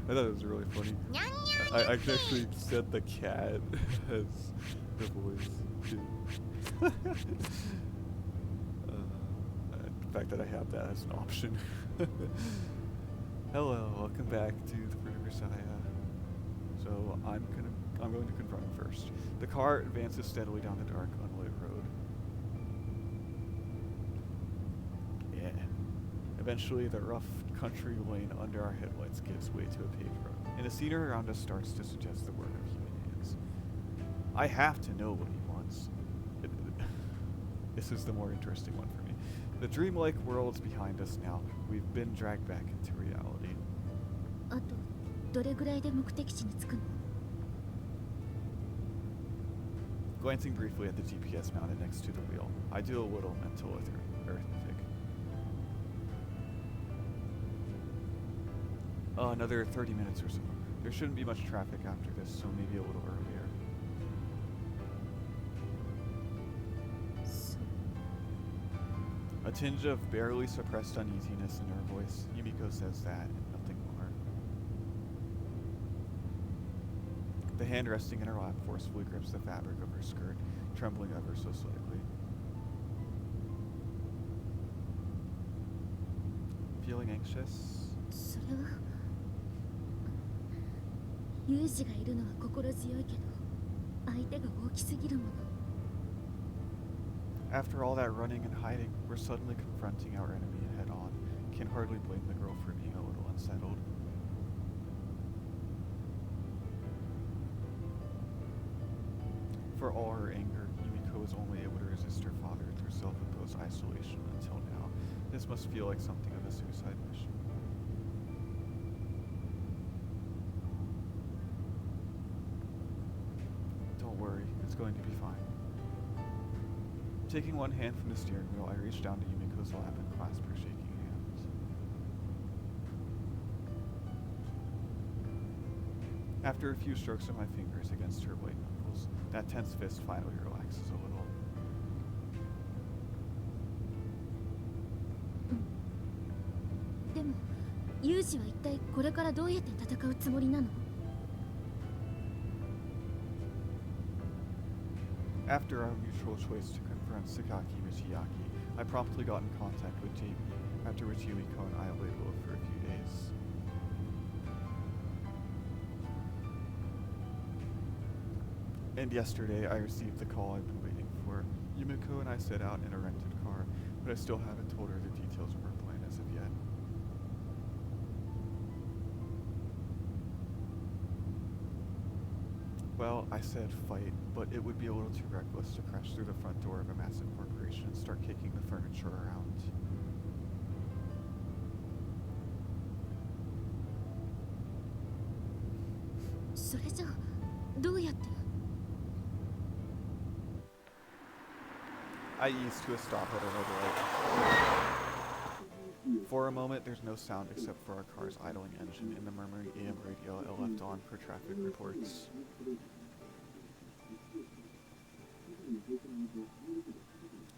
I thought it was really funny. I can actually set the cat as the voice too. The fact that I have that as an option. Hello, welcome back to the Grisaia. So I'm going to confront him first. The car advances steadily down the dark, unlit road. Yeah. Eventually, the rough country lane under our headlights gives way to a paved road, and the scenery around us starts to suggest the work of human hands. I have to know what he wants. This is the more interesting one for me. The dreamlike world's behind us now. We've been dragged back into reality. あとどれぐらいで目的地に着くの? Glancing briefly at the GPS mounted next to the wheel, I do a little mental arithmetic. Another 30 minutes or so. There shouldn't be much traffic after this, so maybe a little earlier. A tinge of barely suppressed uneasiness in her voice. Yumiko says that, and nothing more. The hand resting in her lap forcefully grips the fabric of her skirt, trembling ever so slightly. Feeling anxious? それはユージがいるのは心強いけど相手が大きすぎるもの After all that running and hiding, we're suddenly confronting our enemy head on. Can hardly blame the girl for being a little unsettled. For all her anger, Yumiko was only able to resist her father through self-imposed isolation until now. This must feel like something of a suicide mission. Don't worry, it's going to be fine. Taking one hand from the steering wheel, I reach down to Yumiko's lap and clasp her shaking hand. After a few strokes of my fingers against her white knuckles, that tense fist finally relaxes a little. Mm. でも、ユージは一体これからどうやって戦うつもりなの? After our mutual choice to confront Sakaki Michiaki, I promptly got in contact with JB, after which Yumiko and I laid low for a few days. And yesterday, I received the call I've been waiting for. Yumiko and I set out in a rented car, but I still haven't told her the details of our plan as of yet. Well, I said fight, but it would be a little too reckless to crash through the front door of a massive corporation and start kicking the furniture around. I ease to a stop at a red light. For a moment, there's no sound except for our car's idling engine and the murmuring AM radio I left on for traffic reports.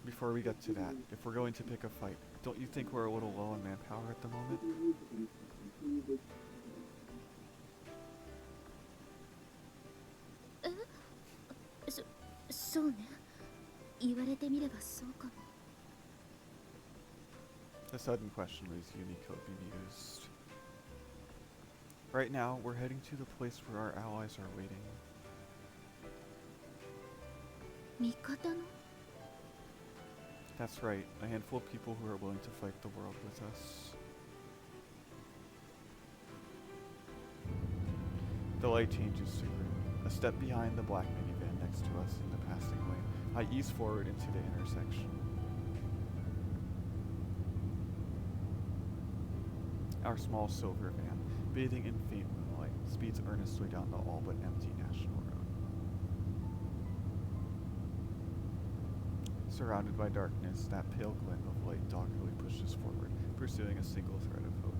Before we get to that, if we're going to pick a fight, don't you think we're a little low on manpower at the moment? The sudden question leaves Yumiko bemused. Right now, we're heading to the place where our allies are waiting. 味方の? That's right, a handful of people who are willing to fight the world with us. The light changes to green. A step behind the black minivan next to us in the passing lane, I ease forward into the intersection. Our small silver van, bathing in faint moonlight, speeds earnestly down the all but empty national road. Surrounded by darkness, that pale glint of light doggedly pushes forward, pursuing a single thread of hope.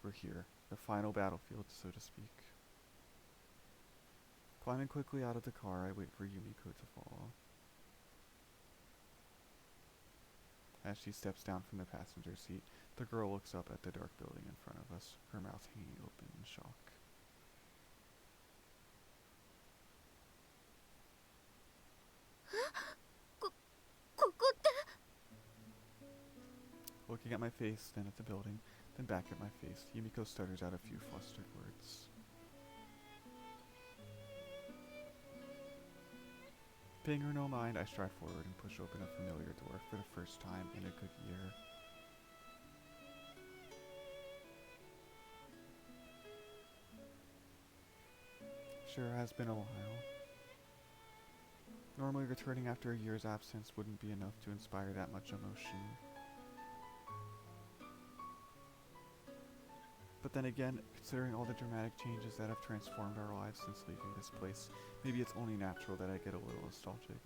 We're here, the final battlefield, so to speak. Climbing quickly out of the car, I wait for Yumiko to follow. As she steps down from the passenger seat, the girl looks up at the dark building in front of us, her mouth hanging open in shock. Looking at my face, then at the building, then back at my face, Yumiko stutters out a few flustered words. Paying her no mind, I stride forward and push open a familiar door for the first time in a good year. Sure has been a while. Normally returning after a year's absence wouldn't be enough to inspire that much emotion. But then again, considering all the dramatic changes that have transformed our lives since leaving this place, maybe it's only natural that I get a little nostalgic.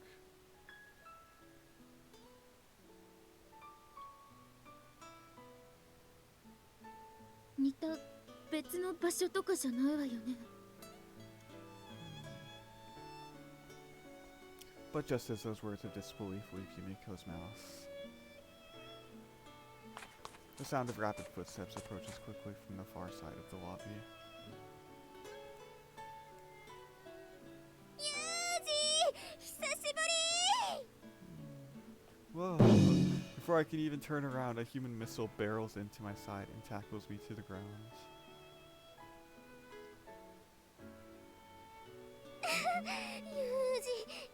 似た別の場所とかじゃないわよね。But just as those words of disbelief leave Yumiko's mouth, the sound of rapid footsteps approaches quickly from the far side of the lobby. Yuuji! 久しぶり! Whoa! Before I can even turn around, a human missile barrels into my side and tackles me to the ground.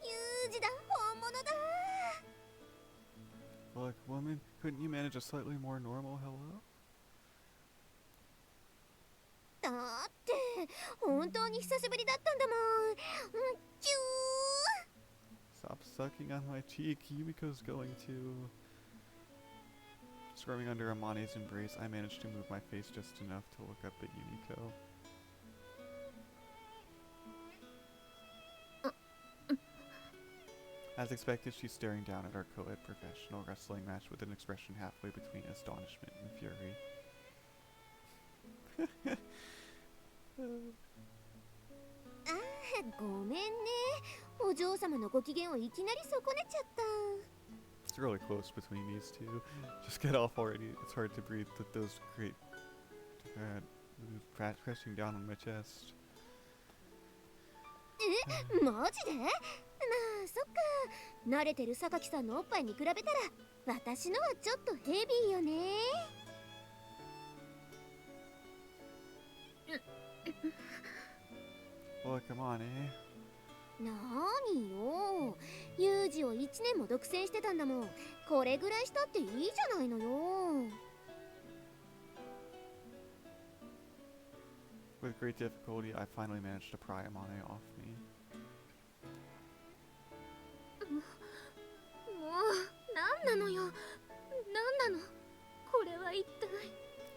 Yuuji だ、本物だ! Look, woman, couldn't you manage a slightly more normal hello? だって本当に久しぶりだったんだもん。チュー Stop sucking on my cheek, Yumiko's going to... Squirming under Amane's embrace, I managed to move my face just enough to look up at Yumiko. As expected, she's staring down at our co-ed professional wrestling match with an expression halfway between astonishment and fury. ごめんね。お嬢様のご機嫌をいきなり損ねちゃった。It's really close between these two. Just get off already. It's hard to breathe with those great crashing down on my chest. え、マジで？まあそっか。慣れてる榊さんのおっぱいに比べたら私のはちょっとヘビーよね。Well, come on, eh? なーによ。ユージを1年も独占してたんだもん。これぐらいしたっていいじゃないのよ。With great difficulty, I finally managed to pry Amane off me. もう、なんなのよ。なんなの。これは一体。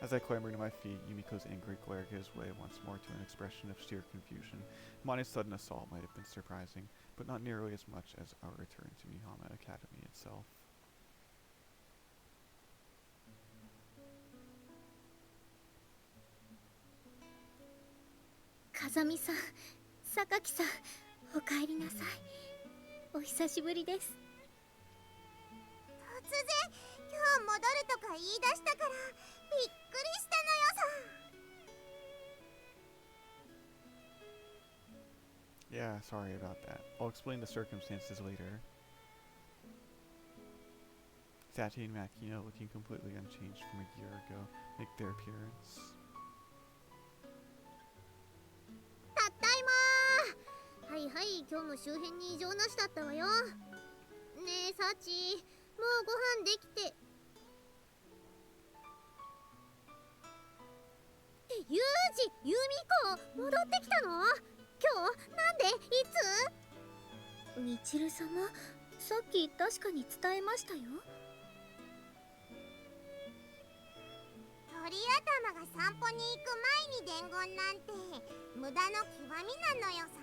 As I clamber to my feet, Yumiko's angry glare gives way once more to an expression of sheer confusion. Amane's sudden assault might have been surprising, but not nearly as much as our return to Mihama Academy itself. Kazamiさん、榊さん、お帰りなさい。お久しぶりです。突然、今日戻るとか言い出したから、びっくりしたのよさ。Yeah, sorry about that. I'll explain the circumstances later. Sachi and Makino, looking completely unchanged from a year ago, make their appearance. たったいまー。はいはい、今日も周辺に異常なしだったわよ。ねえ、サチ、もうご飯できて。ユージ、ユミコ、戻ってきたの？今日、なんで？いつ？みちる様、さっき確かに伝えましたよ。鳥頭が散歩に行く前に伝言なんて無駄の極みなのよさ。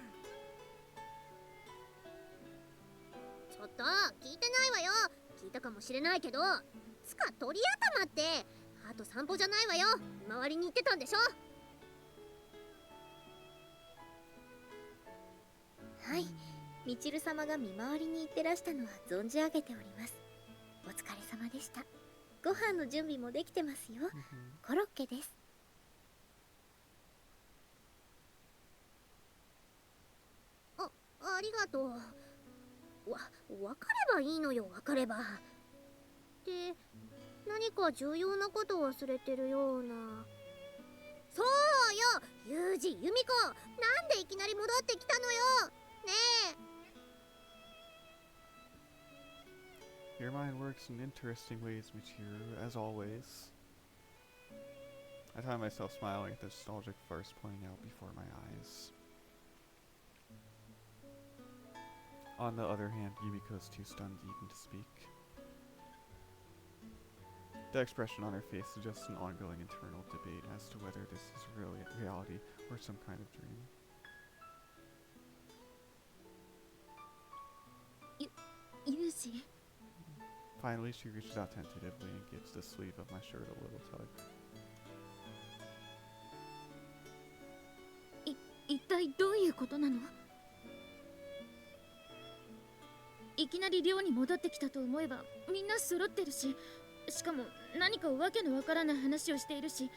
ちょっと聞いてないわよ。聞いたかもしれないけど、つか鳥頭ってあと散歩じゃないわよ。周りに行ってたんでしょ。はい、みちる様が見回りに行ってらしたのは存じ上げております。お疲れ様でした。ご飯の準備もできてますよ。 Mhm. コロッケです。ありがとう。わかればいいのよ、わかれば。って何か重要なこと忘れてるような。そうよ、ユージ、ユミコ、なんでいきなり戻ってきたのよ。ねえ。 Your mind works in interesting ways, Michiru, as always. I find myself smiling at the nostalgic farce playing out before my eyes. On the other hand, Yumiko is too stunned even to speak. The expression on her face suggests an ongoing internal debate as to whether this is reality or some kind of dream. Yuuji. Finally, she reaches out tentatively and gives the sleeve of my shirt a little tug. 一体どういうことなの？いきなり寮に戻ってきたと思えばみんな揃ってるし、しかも何かわけのわからない話をしているし。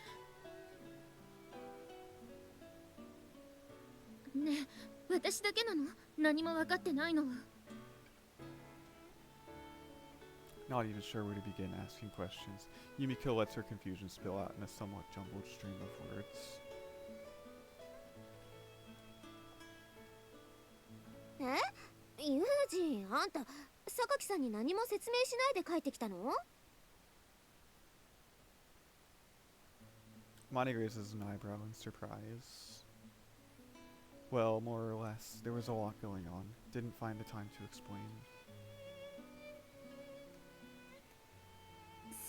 ねえ、私だけなの？何も分かってないのは。Not even sure where to begin asking questions, Yumiko lets her confusion spill out in a somewhat jumbled stream of words. ユージ、あんた榊さんに何も説明しないで帰ってきたの？ Monty raises an eyebrow in surprise. Well, more or less, there was a lot going on. Didn't find the time to explain.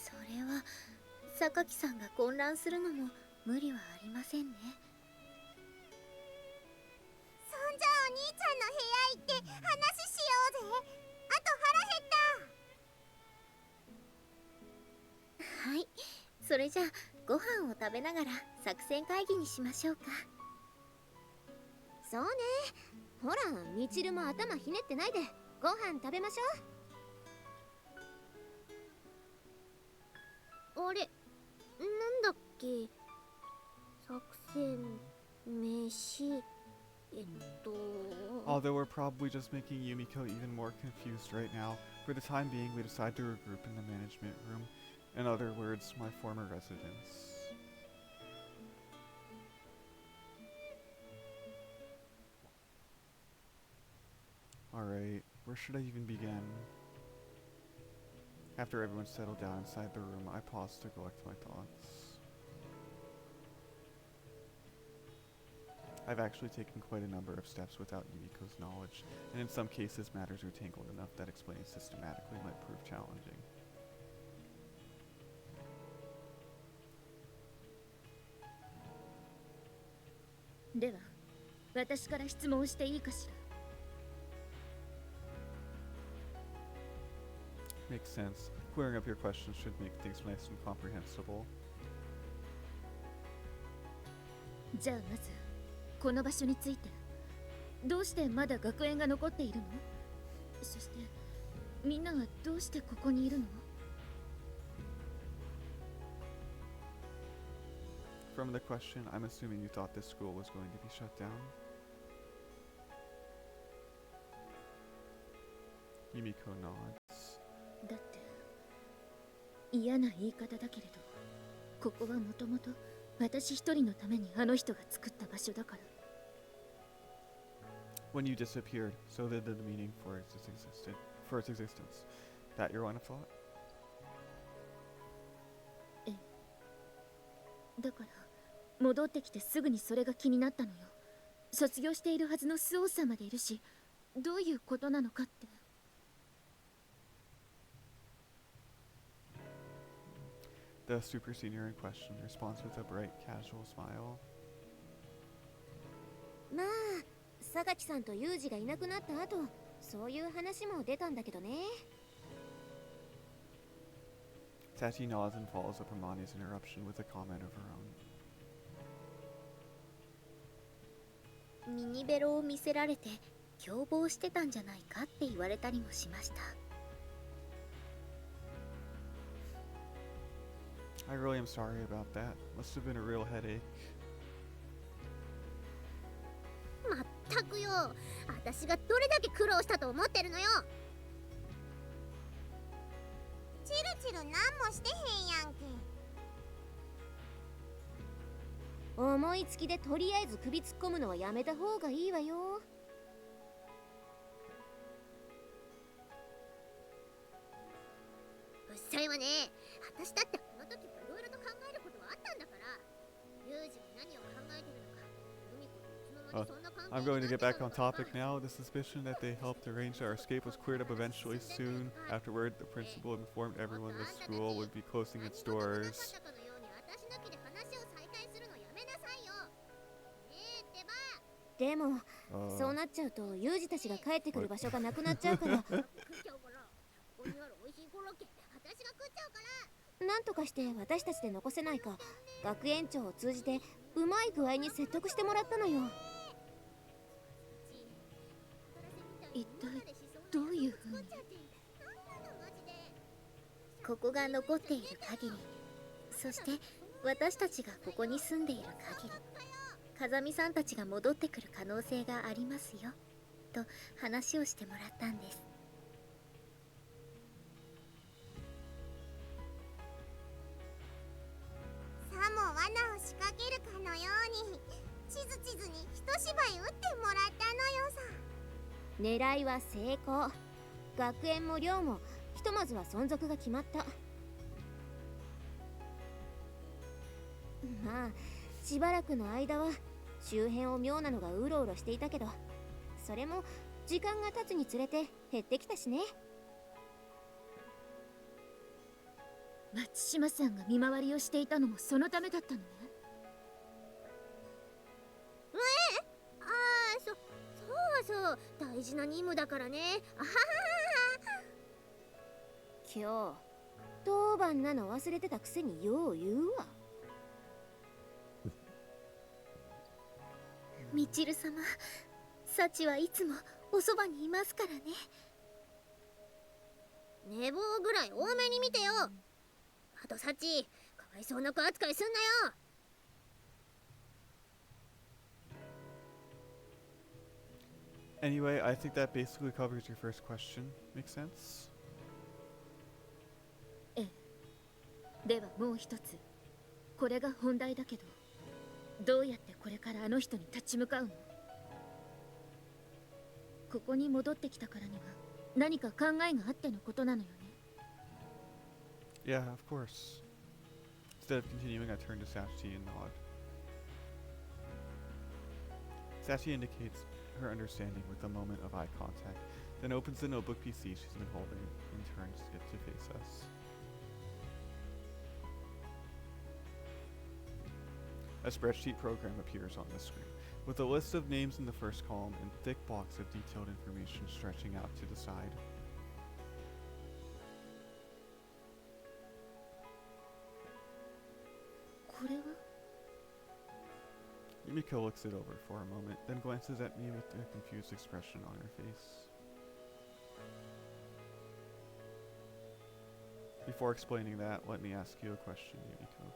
それは榊さんが混乱するのも無理はありませんね。そんじゃお兄ちゃんの部屋行って話しようぜ。あと腹減った。はい、それじゃあご飯を食べながら作戦会議にしましょうか。そうね、ほらみちるも頭ひねってないでご飯食べましょう。あれ、なんだっけ、作戦飯。Although we're probably just making Yumiko even more confused right now, for the time being we decide to regroup in the management room. In other words, my former residence. Alright, where should I even begin? After everyone's settled down inside the room, I pause to collect my thoughts. I've actually taken quite a number of steps without Yumiko's knowledge, and in some cases matters are tangled enough that explaining systematically might prove challenging. では、私から質問していいかしら。Makes sense. Clearing up your questions should make things nice and comprehensible. じゃあまずこの場所について、どうしてまだ学園が残っているの？そしてみんなはどうしてここにいるの？From the question, I'm assuming you thought this school was going to be shut down? Yumiko nods. だって嫌な言い方だけれど、ここはもともと私一人のためにあの人が作った場所だから。When you disappeared, so did the meaning for its existence. That your line of thought? ええ。だから戻ってきてすぐにそれが気になったのよ。卒業しているはずのスオさんまでいるし、どういうことなのかって。The super senior in question responds with a bright, casual smile. まあ、榊さんとユージがいなくなった後、そういう話も出たんだけどね。Tachi nods and follows up Hermione's interruption with a comment of her own. ミニベロを見せられて共謀してたんじゃないかって言われたりもしました。I really am sorry about that. Must have been a real headache. まったくよ、私がどれだけ苦労したと思ってるのよ。チルチルなんもしてへんやんけ。思いつきでとりあえず首突っ込むのはやめた方がいいわよ。うっさいわね。私だってこの時はいろいろと考えることはあったんだから。ユージが何を考えてるのか、ユミコといつの間にそんな関係 I'm に going な to って get た back の on かわか topic んない。 now. The suspicion that they helped arrange our escape was cleared up eventually soon. Afterward, the principal informed everyone the school would be closing its doors. でも、そうなっちゃうとユージたちが帰ってくる場所がなくなっちゃうから。なんとかして私たちで残せないか、学園長を通じてうまい具合に説得してもらったのよ。一体どういう風に？ここが残っている限り、そして私たちがここに住んでいる限り、風見さんたちが戻ってくる可能性がありますよと話をしてもらったんです。さも罠を仕掛けるかのように地図に一芝居打ってもらったのよさ。狙いは成功。学園も寮もひとまずは存続が決まった。まあしばらくの間は周辺を妙なのがうろうろしていたけど、それも時間が経つにつれて減ってきたしね。松島さんが見回りをしていたのもそのためだったのね。ああ、そう大事な任務だからね。あははは。今日当番なの忘れてたくせによう言うわ。みちる様、幸はいつもおそばにいますからね。寝坊ぐらい多めに見てよ。あとサチ、かわいそうな子扱いすんなよ。Anyway, I think that basically covers your first question. Makes sense? ええ。ではもう一つ。これが本題だけど、どうやってこれからあの人に立ち向かうの？ここに戻ってきたからには何か考えがあってのことなのよね。Yeah, of course. Instead of continuing, I turn to Sachi and nod. Sachi indicates her understanding with a moment of eye contact, then opens the notebook PC she's been holding and turns it to face us. A spreadsheet program appears on the screen, with a list of names in the first column and thick blocks of detailed information stretching out to the side. Yumiko looks it over for a moment, then glances at me with a confused expression on her face. Before explaining that, let me ask you a question, Yumiko.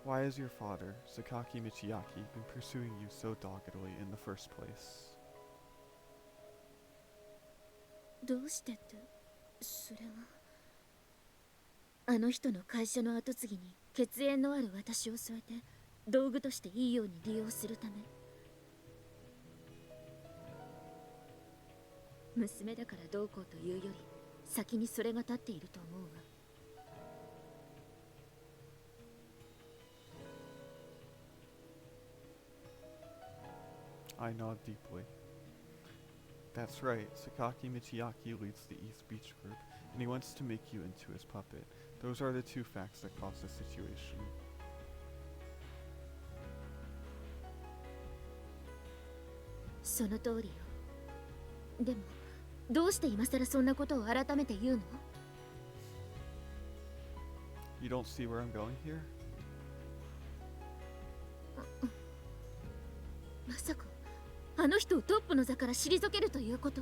Why has your father, Sakaki Michiaki, been pursuing you so doggedly in the first place? どうしてって、それはあの人の会社の跡継ぎに血縁のある私を添えて道具としていいように利用するため。娘だからどうこうというより先にそれが立っていると思うわ。I nod deeply. That's right, Sakaki Michiaki leads the East Beach Group, and he wants to make you into his puppet. Those are the two facts that caused the situation. その通りよ。でも、どうして今さらそんなことを改めて言うの？ You don't see where I'm going here? まさかあの人をトップの座から退けるということ？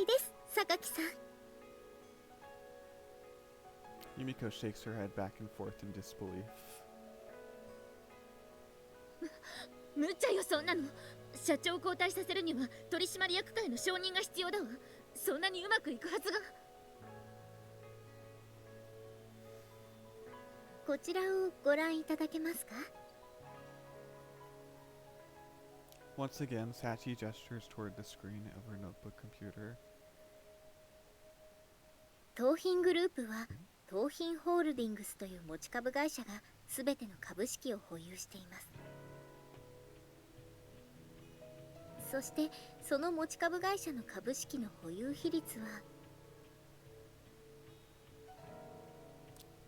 いです、榊さん。 Yumiko shakes her head back and forth in disbelief. 無茶よそんなの。社長を交代させるには取締役会の承認が必要だわ。そんなにうまくいくはずが。こちらをご覧いただけますか？ Once again, Sachi gestures toward the screen of her notebook computer. 東浜グループは東浜ホールディングスという持ち株会社が全ての株式を保有しています。そしてその持ち株会社の株式の保有比率は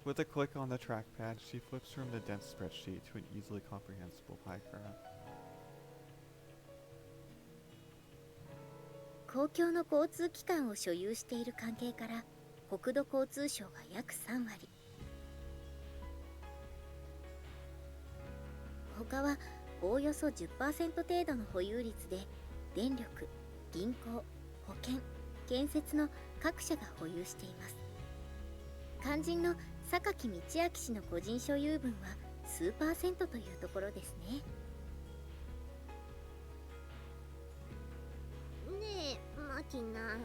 With a click on the trackpad, she flips from the dense spreadsheet to an easily comprehensible pie graph. 公共の交通機関を所有している関係から国土交通省が約3割、他はおおよそ 10% 程度の保有率で電力、銀行、保険、建設の各社が保有しています。肝心の榊道明氏の個人所有分は数%というところですね。ねえマキナ、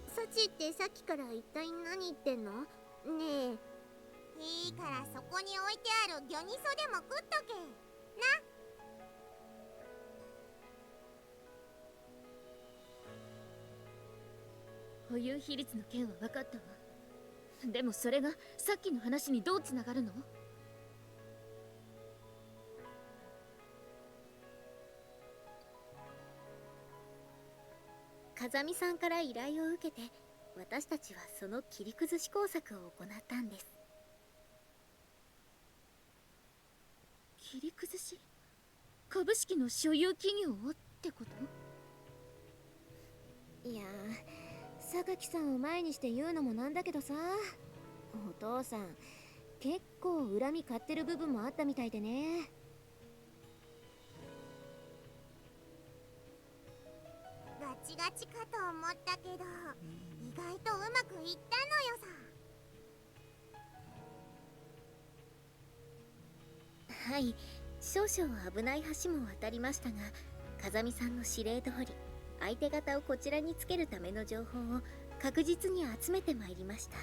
サチってさっきから一体何言ってんの？ねえ。いいからそこに置いてある魚味噌でも食っとけな。保有比率の件は分かったわ。でもそれがさっきの話にどうつながるの？風見さんから依頼を受けて私たちはその切り崩し工作を行ったんです。切り崩し？株式の所有企業をってこと？いや榊さんを前にして言うのもなんだけどさ、お父さん結構恨み買ってる部分もあったみたいでね。ガチガチかと思ったけど意外とうまくいったのよさ。はい、少々危ない橋も渡りましたが、風見さんの指令通り相手方をこちらにつけるための情報を確実に集めてまいりました。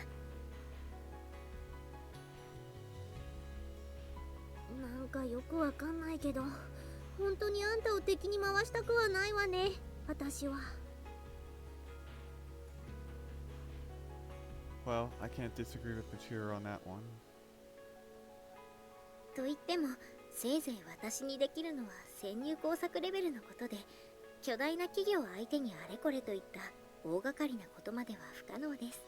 なんかよくわかんないけど、本当にあんたを敵に回したくはないわね、私は。Well, I can't disagree with Machiro on that one. と言ってもせいぜい私にできるのは潜入工作レベルのことで、巨大な企業相手にあれこれといった大掛かりなことまでは不可能です。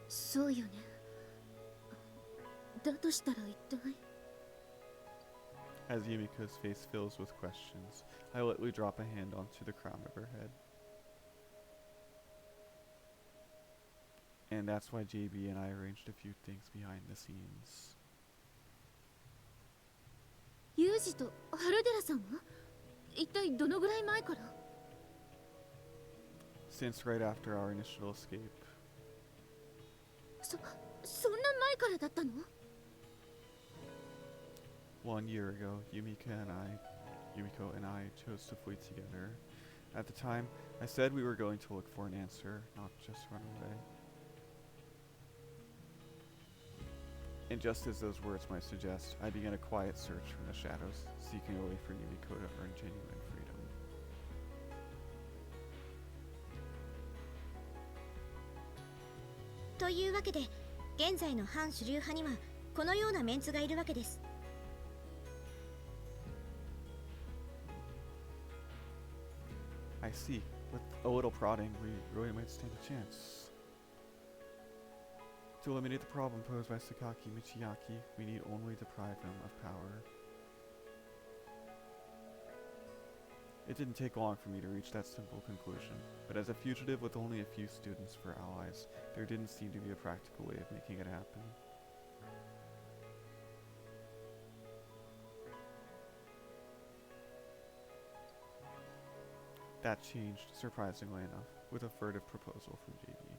そうよね。だとしたら一体。 As Yumiko's face fills with questions, I lightly drop a hand onto the crown of her head. And that's why JB and I arranged a few things behind the scenes. ユージと春寺さんは一体どのぐらい前から？ Since right after our initial escape. そんな前からだったの1 year ago, Yumiko and I chose to flee together. At the time, I said we were going to look for an answer, not just run away. And just as those words might suggest, I began a quiet search from the shadows, seeking a way for Yumiko to earn genuine freedom. というわけで、現在の反主流派にはこのようなメンツがいるわけです。I see. With a little prodding, we really might stand a chance. To eliminate the problem posed by Sakaki Michiaki, we need only deprive him of power. It didn't take long for me to reach that simple conclusion, but as a fugitive with only a few students for allies, there didn't seem to be a practical way of making it happen. That changed, surprisingly enough, with a furtive proposal from JB.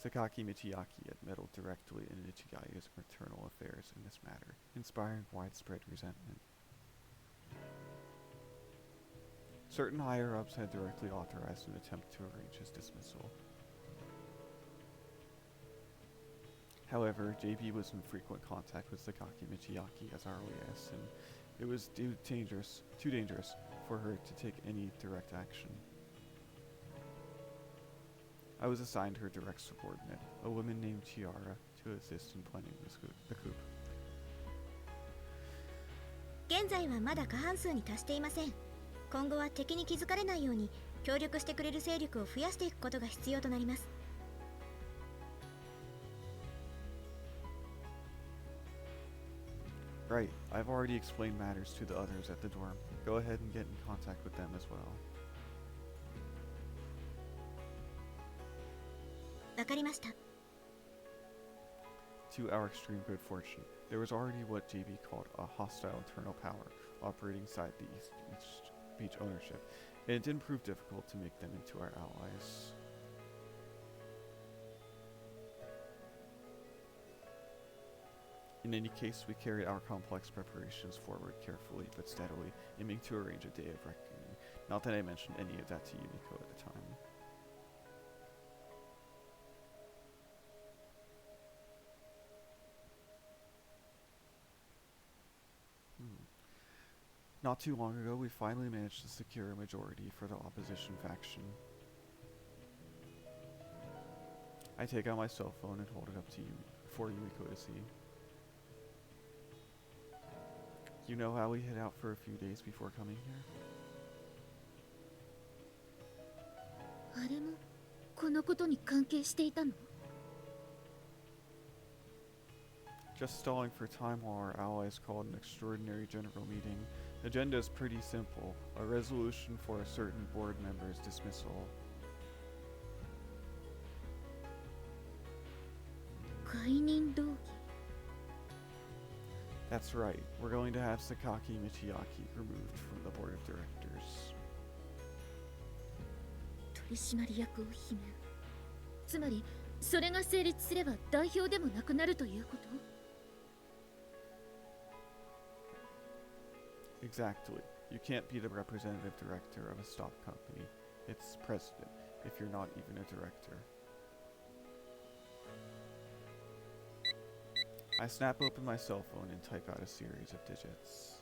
Sakaki Michiaki had meddled directly in Ichigaya's maternal affairs in this matter, inspiring widespread resentment. Certain higher-ups had directly authorized an attempt to arrange his dismissal. However, JB was in frequent contact with Sakaki Michiaki as ROAS, and it was too dangerous for her to take any direct action. I was assigned her direct subordinate, a woman named Chiara, to assist in planning the coup. 現在はまだ過半数に達していません。今後は敵に気づかれないように協力してくれる勢力を増やしていくことが必要となります。Right, I've already explained matters to the others at the dorm. Go ahead and get in contact with them as well. わかりました。To our extreme good fortune, there was already what JB called a hostile internal power operating inside the East Beach ownership, and it didn't prove difficult to make them into our allies. In any case, we carried our complex preparations forward carefully but steadily, aiming to arrange a day of reckoning. Not that I mentioned any of that to Yumiko at the time. Not too long ago, we finally managed to secure a majority for the opposition faction. I take out my cell phone and hold it up to for Yumiko to see. You know how we hid out for a few days before coming here? あれもこのことに関係していたの？ Just stalling for time while our allies called an extraordinary general meeting. Agenda is pretty simple. A resolution for a certain board member's dismissal. 解任動議。 That's right. We're going to have Sakaki Michiaki removed from the board of directors. 取締役を罷免。つまりそれが成立すれば代表でもなくなるということ？ Exactly. You can't be the representative director of a stock company. It's president, if you're not even a director. I snap open my cell phone and type out a series of digits.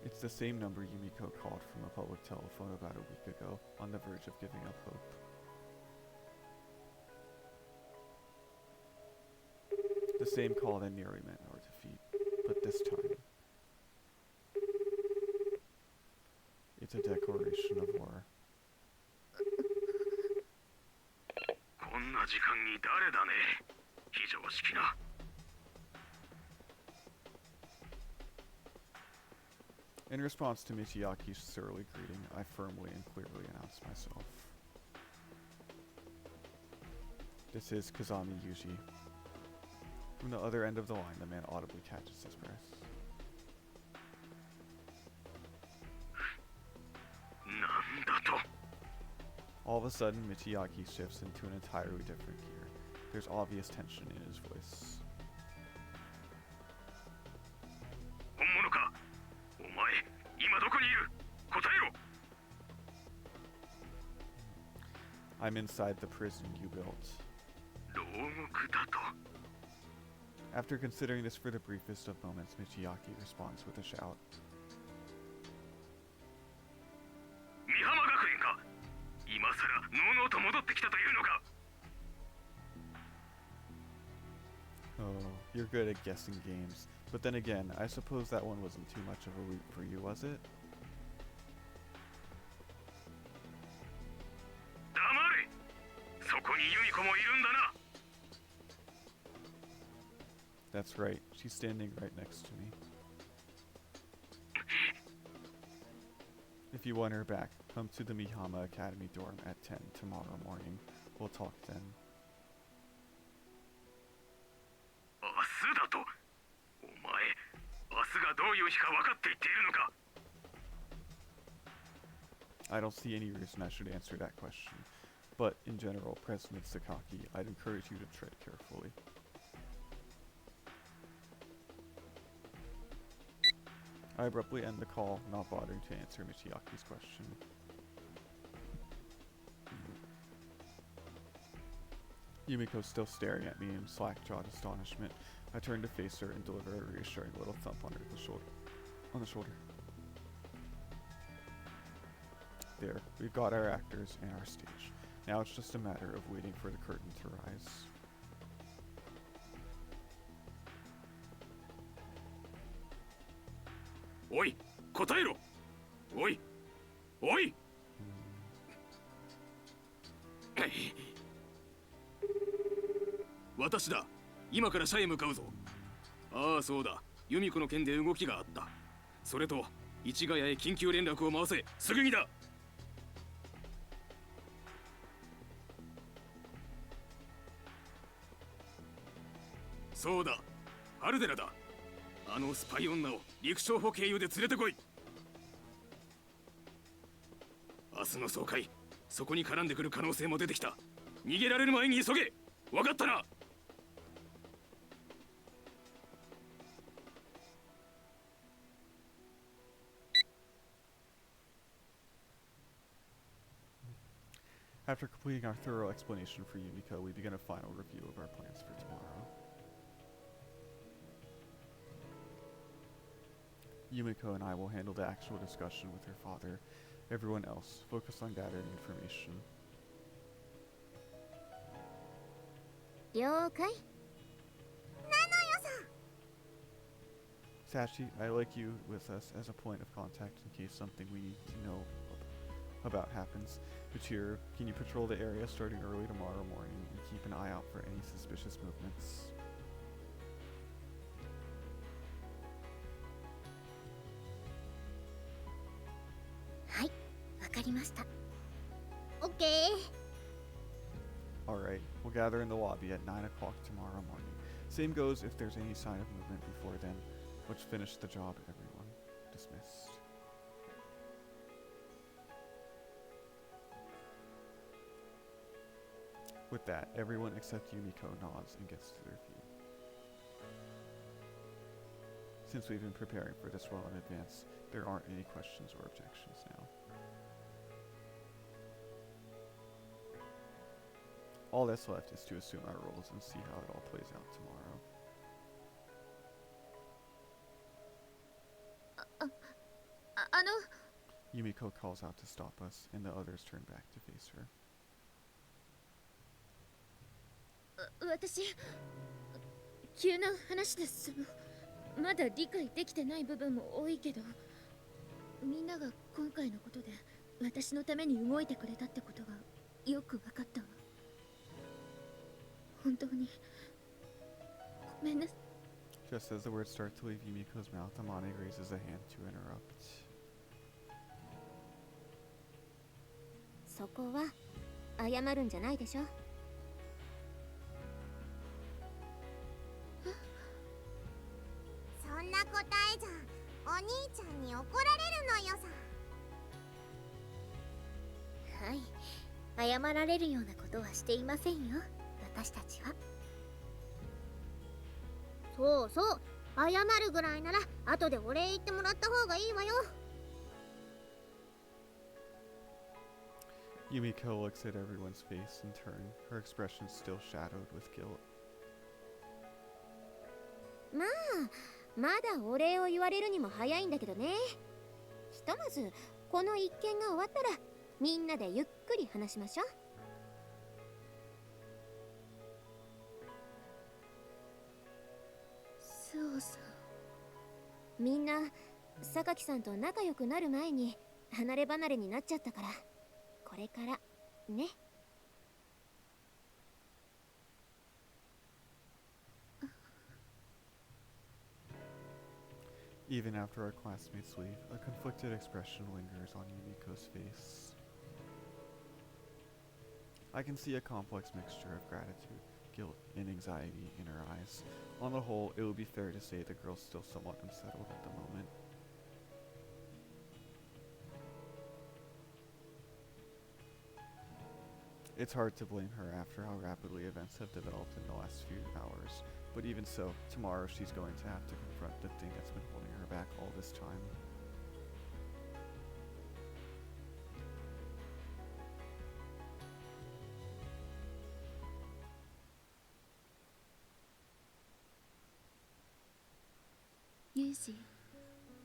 It's the same number Yumiko called from a public telephone about a week ago, on the verge of giving up hope. The same call that nearly meant our defeat, but this time, it's a declaration of war. こんな時間に誰だね。非常識な。In response to Michiaki's surly greeting, I firmly and clearly announced myself. This is Kazami Yuuji. From the other end of the line, the man audibly catches his breath. なんだと。 All of a sudden, Michiaki shifts into an entirely different gear. There's obvious tension in his voice. 本物か。お前、今どこにいる。答えろ。 I'm inside the prison you built. 牢獄だと。 After considering this for the briefest of moments, Michiaki responds with a shout. 美浜学園か。今さらのうのうと戻ってきたというのか。 Oh, you're good at guessing games. But then again, I suppose that one wasn't too much of a leap for you, was it? 黙れ。そこにユミコもいるんだな。 That's right. She's standing right next to me. If you want her back, come to the Mihama Academy dorm at 10 tomorrow morning. We'll talk then. 明日だと。お前、明日がどういうう日か分かって言っているのか。 I don't see any reason I should answer that question. But in general, President Sakaki, I'd encourage you to tread carefully. I abruptly end the call, not bothering to answer Michiaki's question. Yumiko's still staring at me in slack-jawed astonishment. I turn to face her and deliver a reassuring little thump on the shoulder. There, we've got our actors and our stage. Now it's just a matter of waiting for the curtain to rise. Oi! 答えろ! Oi! Oi! 私だ。今から社へ向かうぞ。ああ、そうだ。由美子の件で動きがあった。それと、市ヶ谷へ緊急連絡を回せ。すぐにだ。そうだ。ハルデラだ。あのスパイ女を陸将補経由で連れてこい。明日の総会、そこに絡んでくる可能性も出てきた。逃げられる前に急げ。分かったな。After completing our thorough explanation for Yumiko, we begin a final review of our plans for tomorrow. Yumiko and I will handle the actual discussion with her father. Everyone else, focus on gathering information. 了解。 Sachi, I'd like you with us as a point of contact in case something we need to know about happens. Bachir, can you patrol the area starting early tomorrow morning and keep an eye out for any suspicious movements? Hai, わかりました。OK。 Alright, we'll gather in the lobby at 9 o'clock tomorrow morning. Same goes if there's any sign of movement before then. Let's finish the job, everyone. Dismissed. With that, everyone except Yumiko nods and gets to their view. Since we've been preparing for this well in advance, there aren't any questions or objections now. All that's left is to assume our roles and see how it all plays out tomorrow. Yumiko calls out to stop us, and the others turn back to face her. 私急な話です。まだ理解できてない部分も多いけど、みんなが今回のことで私のために動いてくれたってことがよく分かったわ。本当にごめんなさい。 Just as the words start to leave Yumiko's mouth, Amane raises a hand to interrupt. そこは謝るんじゃないでしょ。そんな答えじゃお兄ちゃんに怒られるのよさ。はい、謝られるようなことはしていませんよ、私たちは。そうそう、謝るぐらいなら後でお礼言ってもらった方がいいわよ。 Yumiko looks at everyone's face in turn, her expression still shadowed with guilt. まあ、まだお礼を言われるにも早いんだけどね。ひとまずこの一件が終わったらみんなでゆっくり話しましょう。そうそう。みんな榊さんと仲良くなる前に離れ離れになっちゃったから、これからね。Even after our classmates leave, a conflicted expression lingers on Yumiko's face. I can see a complex mixture of gratitude, guilt, and anxiety in her eyes. On the whole, it would be fair to say the girl's still somewhat unsettled at the moment. It's hard to blame her after how rapidly events have developed in the last few hours. But even so, tomorrow she's going to have to confront the thing that's been holding her back all this time. Yuuji,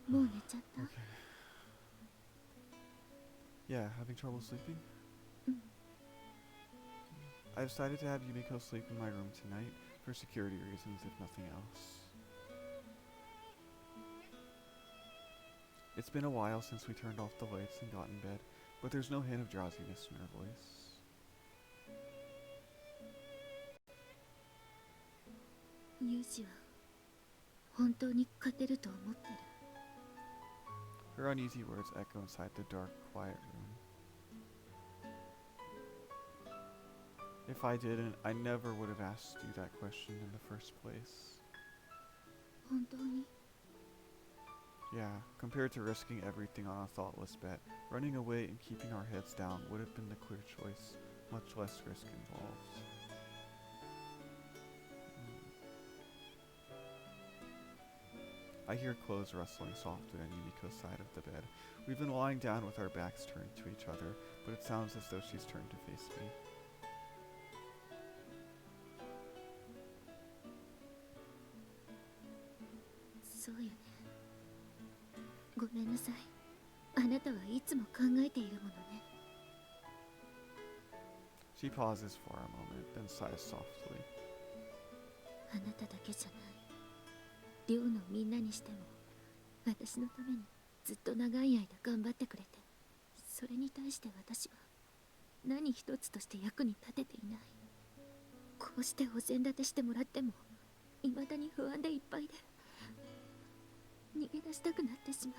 もう寝ちゃった？ Okay. Yeah, having trouble sleeping? I decided to have Yumiko sleep in my room tonight, for security reasons if nothing else. It's been a while since we turned off the lights and got in bed, but there's no hint of drowsiness in her voice. Yuuji は本当に勝てると思ってる。 Her uneasy words echo inside the dark, quiet room. If I didn't, I never would have asked you that question in the first place. 本当に？ Yeah, compared to risking everything on a thoughtless bet, running away and keeping our heads down would have been the clear choice, much less risk involved. I hear clothes rustling softly on Yumiko's side of the bed. We've been lying down with our backs turned to each other, but it sounds as though she's turned to face me. そうよね。ごめんなさい。あなたはいつも考えているものね。 She pauses for a moment, then sighs softly. あなただけじゃない。寮のみんなにしても、私のためにずっと長い間頑張ってくれて、それに対して私は何一つとして役に立てていない。こうしてお膳立てしてもらっても、未だに不安でいっぱいで、逃げ出したくなってしまう。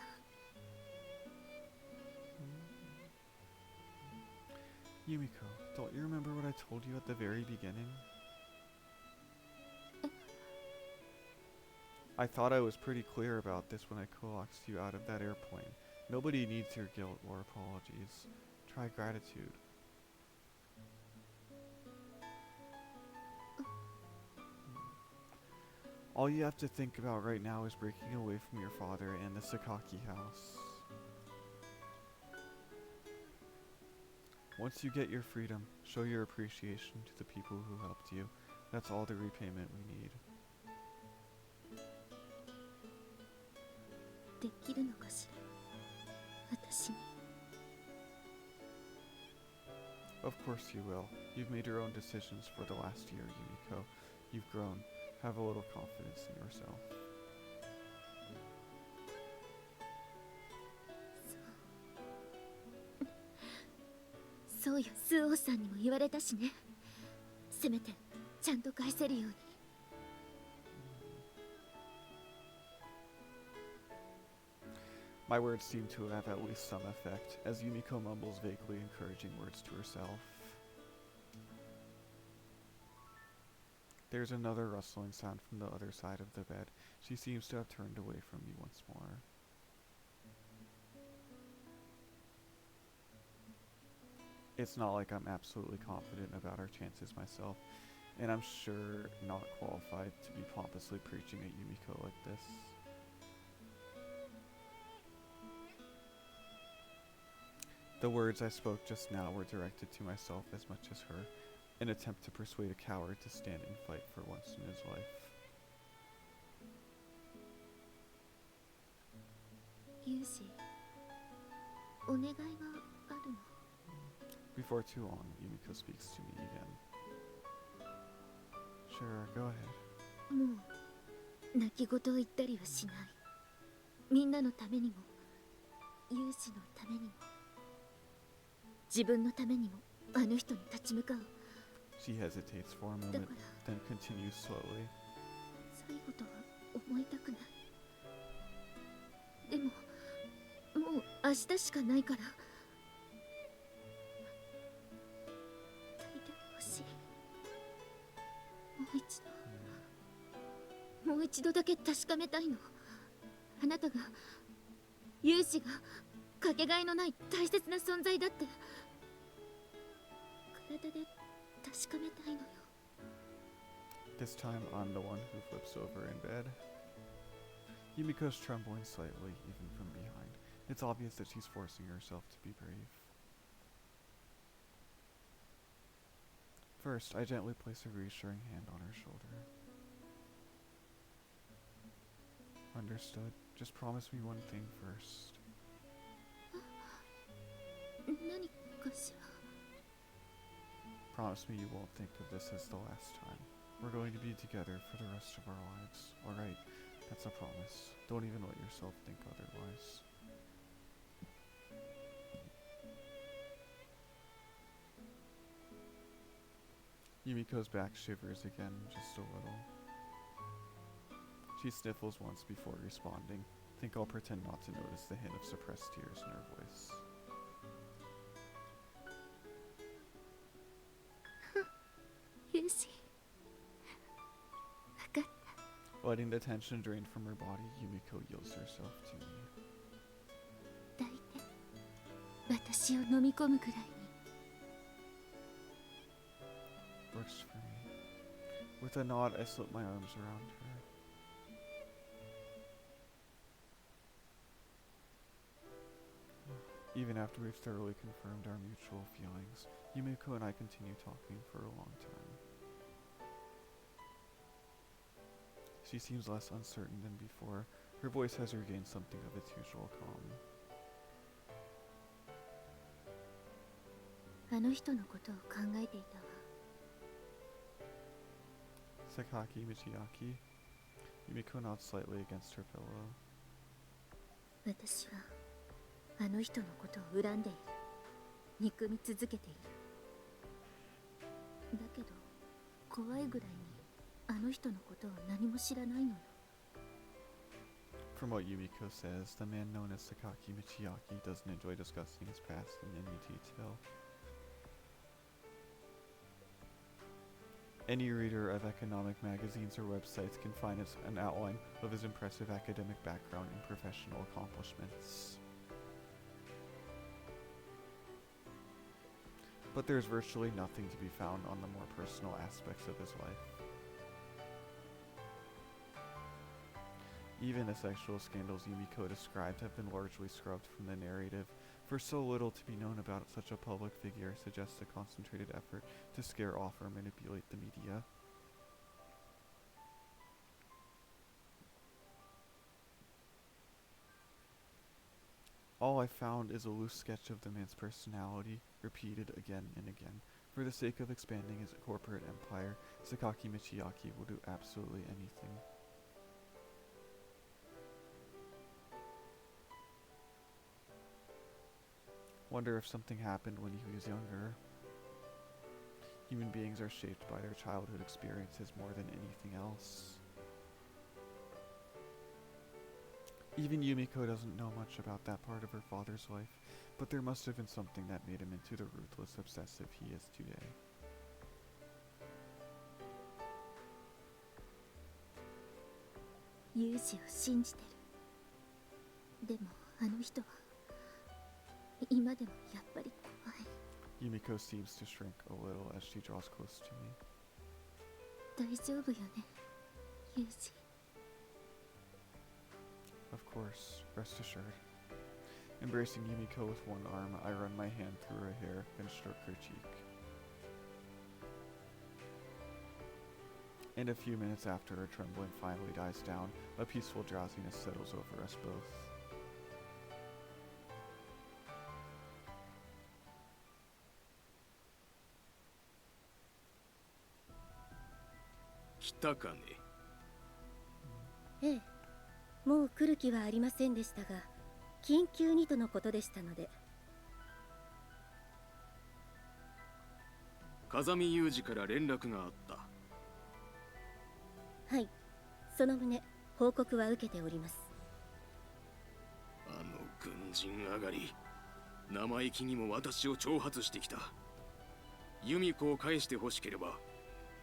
Yumiko, don't you remember what I told you at the very beginning? I thought I was pretty clear about this when I coaxed you out of that airplane. Nobody needs your guilt or apologies. Try gratitude. All you have to think about right now is breaking away from your father and the Sakaki house. Once you get your freedom, show your appreciation to the people who helped you. That's all the repayment we need. できるのかしら、私に。 Of course you will. You've made your own decisions for the last year, Yumiko. You've grown. Have a little confidence in yourself. そうよ、スーオさんにも言われたしね。せめてちゃんと返せるように。 My words seem to have at least some effect, as Yumiko mumbles vaguely encouraging words to herself. There's another rustling sound from the other side of the bed. She seems to have turned away from me once more. It's not like I'm absolutely confident about our chances myself, and I'm sure not qualified to be pompously preaching at Yumiko like this. The words I spoke just now were directed to myself as much as her, an attempt to persuade a coward to stand and fight for once in his life. Yuuji, お願いがあるの。 Before too long, Yumiko speaks to me again. Sure, go ahead. もう泣き言を言ったりはしない。みんなのためにも、ユージのためにも、自分のためにもあの人に立ち向かう。 She hesitates for a moment, then continues slowly. 最後とは思いたくない。でも、もう明日しかないから。抱いてほしい。もう一度だけ確かめたいの。あなたが、ユージがかけがえのない大切な存在だって。体手で確かめたいのよ。 This time I'm the one who flips over in bed. Yumiko's trembling slightly, even from behind. It's obvious that she's forcing herself to be brave. First, I gently place a reassuring hand on her shoulder. Understood. Just promise me one thing first. 何かしら。 Promise me you won't think of this as the last time. We're going to be together for the rest of our lives. Alright, that's a promise. Don't even let yourself think otherwise. Yumiko's back shivers again, just a little. She sniffles once before responding. Think I'll pretend not to notice the hint of suppressed tears in her voice. Yuuji. 分かった。 Letting the tension drain from her body, Yumiko yields herself to me. 抱いて。私を飲み込むくらいに。 Works for me. With a nod, I slip my arms around her. Even after we've thoroughly confirmed our mutual feelings, Yumiko and I continue talking for a long time. She seems less uncertain than before. Her voice has regained something of its usual calm. あの人のことを考えていたわ。 Sakaki Michiaki. Yumiko nods slightly against her pillow. 私はあの人のことを恨んでいる。憎み続けている。だけど怖いぐらいにあの人のことを何も知らないのよ。 From what Yumiko says, the man known as Sakaki Michiaki doesn't enjoy discussing his past in any detail. Any reader of economic magazines or websites can find an outline of his impressive academic background and professional accomplishments. But there's virtually nothing to be found on the more personal aspects of his life. Even the sexual scandals Yumiko described have been largely scrubbed from the narrative, for so little to be known about such a public figure suggests a concentrated effort to scare off or manipulate the media. All I found is a loose sketch of the man's personality, repeated again and again. For the sake of expanding his corporate empire, Sakaki Michiaki will do absolutely anything. Wonder if something happened when he was younger. Human beings are shaped by their childhood experiences more than anything else. Even Yumiko doesn't know much about that part of her father's life, but there must have been something that made him into the ruthless obsessive he is today. Yuuji を信じてる。でもあの人は今でもやっぱり怖い。 Yumiko seems to shrink a little as she draws close to me. 大丈夫よね、ユージ。 Of course, rest assured. Embracing Yumiko with one arm, I run my hand through her hair and stroke her cheek. And a few minutes after her trembling finally dies down, a peaceful drowsiness settles over us both. Kitaka ne? ええ、もう来る気はありませんでしたが、緊急にとのことでしたので。風見雄二から連絡があった。はい、その旨報告は受けております。あの軍人上がり、生意気にも私を挑発してきた。由美子を返してほしければ、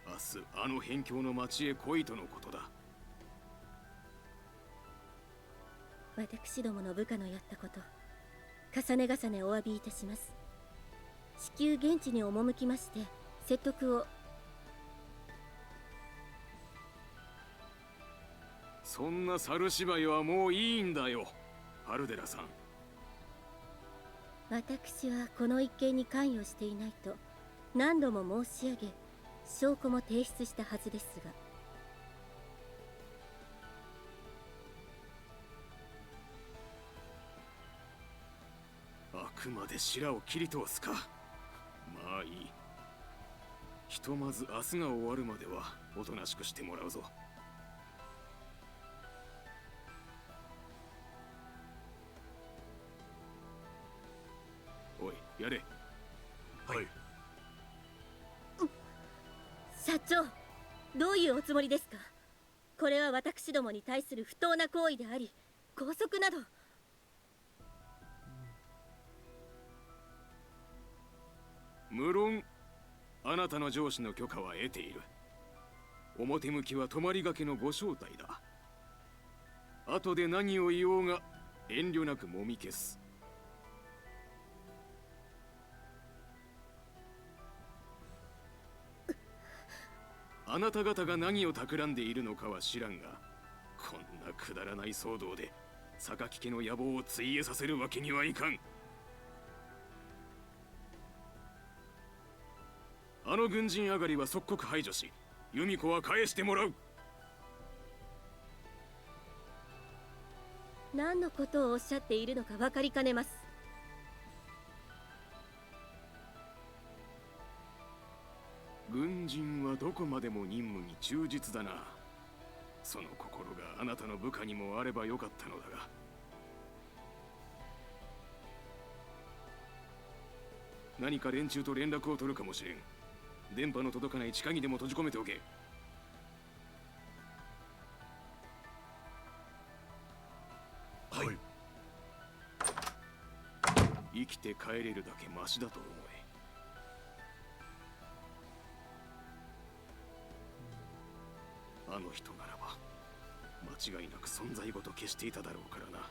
明日あの辺境の町へ来いとのことだ。私どもの部下のやったこと、重ね重ねお詫びいたします。地球現地に赴きまして説得を。そんな猿芝居はもういいんだよ、ハルデラさん。私はこの一件に関与していないと何度も申し上げ、証拠も提出したはずですが。あくまで白を切り通すか。まあいい。ひとまず明日が終わるまではおとなしくしてもらうぞ。おい、やれ。はい。社長、どういうおつもりですか？これは私どもに対する不当な行為であり、拘束など。無論あなたの上司の許可は得ている。表向きは泊まりがけのご招待だ。後で何を言おうが遠慮なくもみ消す。あなた方が何を企んでいるのかは知らんが、こんなくだらない騒動で榊家の野望をついえさせるわけにはいかん。あの軍人上がりは即刻排除し、ユミコは返してもらう。何のことをおっしゃっているのか分かりかねます。軍人はどこまでも任務に忠実だな。その心があなたの部下にもあればよかったのだが。何か連中と連絡を取るかもしれん。電波の届かない地下にでも閉じ込めておけ。はい。生きて帰れるだけマシだと思え。あの人ならば間違いなく存在ごと消していただろうからな。